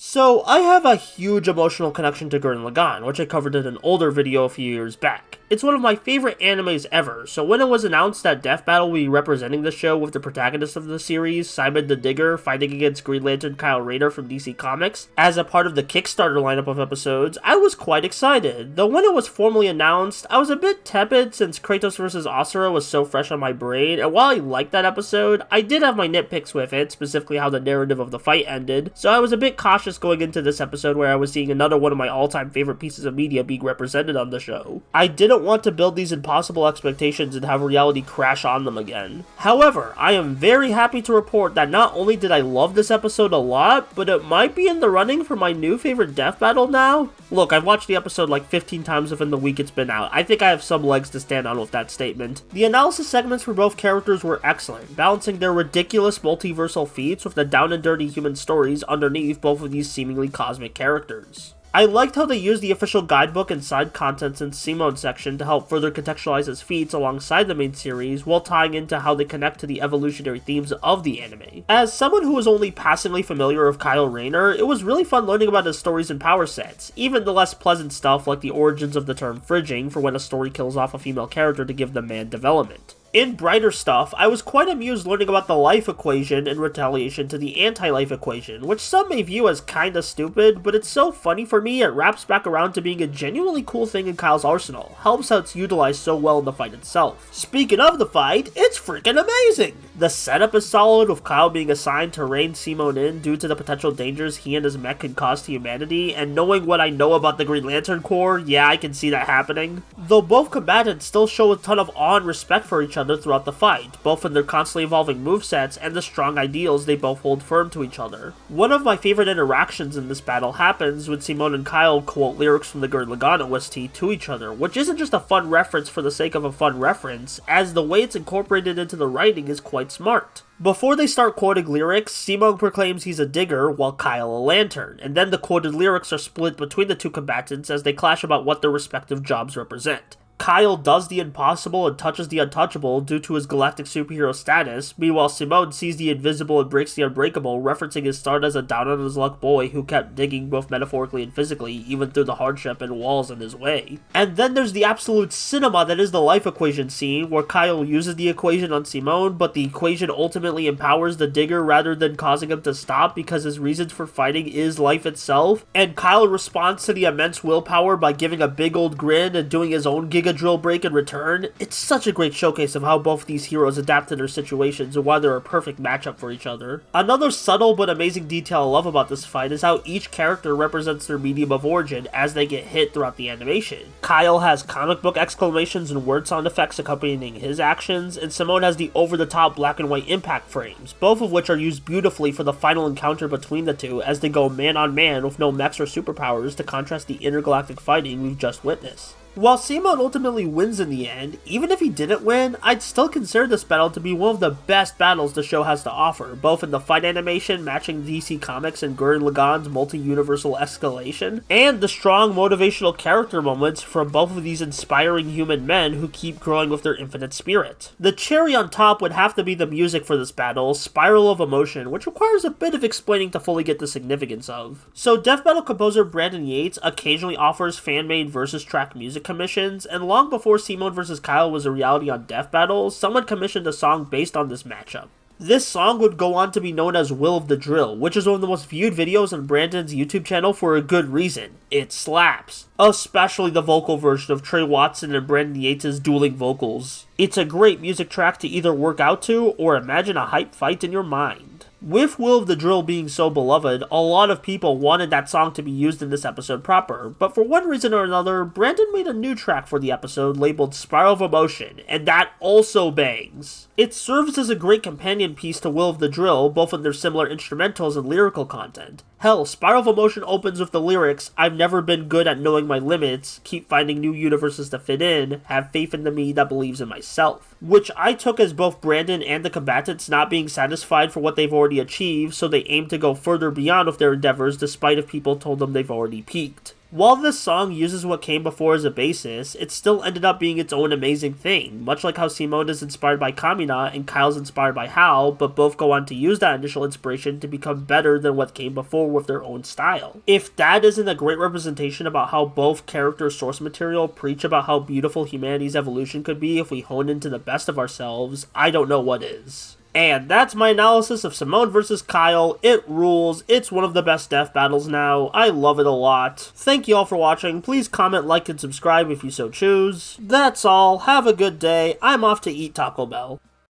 So, I have a huge emotional connection to Gurren Lagann, which I covered in an older video a few years back. It's one of my favorite animes ever, so when it was announced that Death Battle will be representing the show with the protagonist of the series, Simon the Digger, fighting against Green Lantern Kyle Rayner from DC Comics, as a part of the Kickstarter lineup of episodes, I was quite excited. Though when it was formally announced, I was a bit tepid since Kratos vs. Asura was so fresh on my brain, and while I liked that episode, I did have my nitpicks with it, specifically how the narrative of the fight ended, so I was a bit cautious going into this episode where I was seeing another one of my all-time favorite pieces of media being represented on the show. I didn't want to build these impossible expectations and have reality crash on them again. However, I am very happy to report that not only did I love this episode a lot, but it might be in the running for my new favorite Death Battle now. Look, I've watched the episode like 15 times within the week it's been out. I think I have some legs to stand on with that statement. The analysis segments for both characters were excellent, balancing their ridiculous multiversal feats with the down and dirty human stories underneath both of these seemingly cosmic characters. I liked how they used the official guidebook and side contents in Simone's section to help further contextualize his feats alongside the main series, while tying into how they connect to the evolutionary themes of the anime. As someone who was only passingly familiar with Kyle Rayner, it was really fun learning about his stories and power sets, even the less pleasant stuff like the origins of the term fridging for when a story kills off a female character to give them man development. In brighter stuff, I was quite amused learning about the life equation in retaliation to the anti-life equation, which some may view as kinda stupid, but it's so funny for me it wraps back around to being a genuinely cool thing in Kyle's arsenal, helps how it's utilized so well in the fight itself. Speaking of the fight, it's freaking amazing! The setup is solid, with Kyle being assigned to rein Simone in due to the potential dangers he and his mech can cause to humanity, and knowing what I know about the Green Lantern Corps, yeah, I can see that happening. Though both combatants still show a ton of awe and respect for each other throughout the fight, both in their constantly evolving movesets and the strong ideals they both hold firm to each other. One of my favorite interactions in this battle happens when Simone and Kyle quote lyrics from the Gurren Lagann OST to each other, which isn't just a fun reference for the sake of a fun reference, as the way it's incorporated into the writing is quite smart. Before they start quoting lyrics, Simone proclaims he's a digger while Kyle a lantern, and then the quoted lyrics are split between the two combatants as they clash about what their respective jobs represent. Kyle does the impossible and touches the untouchable due to his galactic superhero status, meanwhile Simone sees the invisible and breaks the unbreakable, referencing his start as a down-on-his-luck boy who kept digging both metaphorically and physically, even through the hardship and walls in his way. And then there's the absolute cinema that is the life equation scene, where Kyle uses the equation on Simone, but the equation ultimately empowers the digger rather than causing him to stop because his reasons for fighting is life itself, and Kyle responds to the immense willpower by giving a big old grin and doing his own Giga Drill break in return. It's such a great showcase of how both these heroes adapt to their situations and why they're a perfect matchup for each other. Another subtle but amazing detail I love about this fight is how each character represents their medium of origin as they get hit throughout the animation. Kyle has comic book exclamations and word sound effects accompanying his actions, and Simone has the over-the-top black and white impact frames, both of which are used beautifully for the final encounter between the two as they go man on man with no mechs or superpowers to contrast the intergalactic fighting we've just witnessed. While Simone ultimately wins in the end, even if he didn't win, I'd still consider this battle to be one of the best battles the show has to offer, both in the fight animation matching DC Comics and Gurren Lagann's multi-universal escalation, and the strong motivational character moments from both of these inspiring human men who keep growing with their infinite spirit. The cherry on top would have to be the music for this battle, Spiral of Emotion, which requires a bit of explaining to fully get the significance of. So Death Battle composer Brandon Yates occasionally offers fan-made versus track music commissions, and long before Simone vs. Kyle was a reality on Death Battle, someone commissioned a song based on this matchup. This song would go on to be known as Will of the Drill, which is one of the most viewed videos on Brandon's YouTube channel for a good reason. It slaps. Especially the vocal version of Trey Watson and Brandon Yates' dueling vocals. It's a great music track to either work out to or imagine a hype fight in your mind. With Will of the Drill being so beloved, a lot of people wanted that song to be used in this episode proper, but for one reason or another, Brandon made a new track for the episode labeled Spiral of Emotion, and that also bangs. It serves as a great companion piece to Will of the Drill, both in their similar instrumentals and lyrical content. Hell, Spiral of Emotion opens with the lyrics, "I've never been good at knowing my limits, keep finding new universes to fit in, have faith in the me that believes in myself," which I took as both Brandon and the combatants not being satisfied for what they've already achieved, so they aim to go further beyond with their endeavors despite if people told them they've already peaked. While this song uses what came before as a basis, it still ended up being its own amazing thing, much like how Simone is inspired by Kamina and Kyle's inspired by Hal, but both go on to use that initial inspiration to become better than what came before with their own style. If that isn't a great representation about how both characters' source material preach about how beautiful humanity's evolution could be if we hone into the best of ourselves, I don't know what is. And that's my analysis of Simone vs. Kyle. It rules. It's one of the best death battles now. I love it a lot. Thank you all for watching. Please comment, like, and subscribe if you so choose. That's all. Have a good day. I'm off to eat Taco Bell.